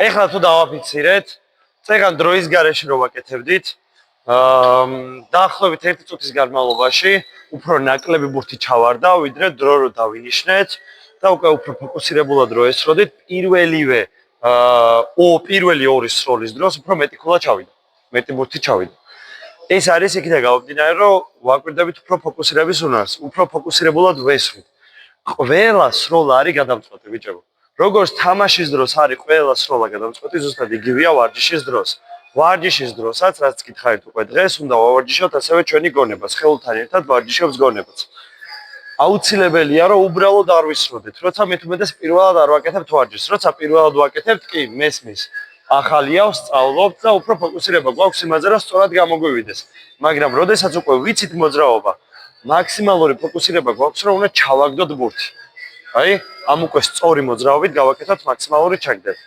ეხლა თუ დავაფიქსირეთ, წეგან დროის გარეშე რო ვაკეთებდით, დაახლოებით 1 წუთის განმავლობაში უფრო ნაკლები ბურთი ჩავარდა, ვიდრე დრო რო დავინიშნეთ და უკვე უფრო ფოკუსირებულად რო ესროდით, პირველი ორი სროლის დროს უფრო მეტი ქულა ჩავიდა, მეტი ბურთი ჩავიდა. ეს არის იქიდან გამომდინარე, რომ ვაკვირდებით უფრო ფოკუსირების უნარს, უფრო ფოკუსირებულად ვესრვით. ყველა სროლა არის გადამწყვეტი, ბიჭებო. როგორც თამაშის დროს არის ყველა სროლა გადამწყვეტი, ზუსტად იგივეა ვარჯიშის დროს. ვარჯიშის დროსაც, რაც გითხარით უკვე დღეს, უნდა ვავარჯიშოთ ასევე ჩვენი გონებას, ხელთან ერთად ვარჯიშობს გონებაც. აუცილებელია, რომ უბრალოდ არ ვისროდეთ, როცა მე თუმეტეს პირველად არ ვაკეთებთ ვარჯიშს, როცა პირველად ვაკეთებთ, კი, მესმის. ახალია, ვსწავლობთ და უფრო ფოკუსირება გვაქვს იმაზე, რომ სწორად გამოგვივიდეს. მაგრამ როდესაც უკვე ვიცით მოძრაობა, მაქსიმალური ფოკუსირება გვაქვს, რომ უნდა ჩავაგდოთ ბურთი. აი, ამ უკვე სწორი მოძრაობით გავაკეთოთ მაქსიმალური ჩაგდება.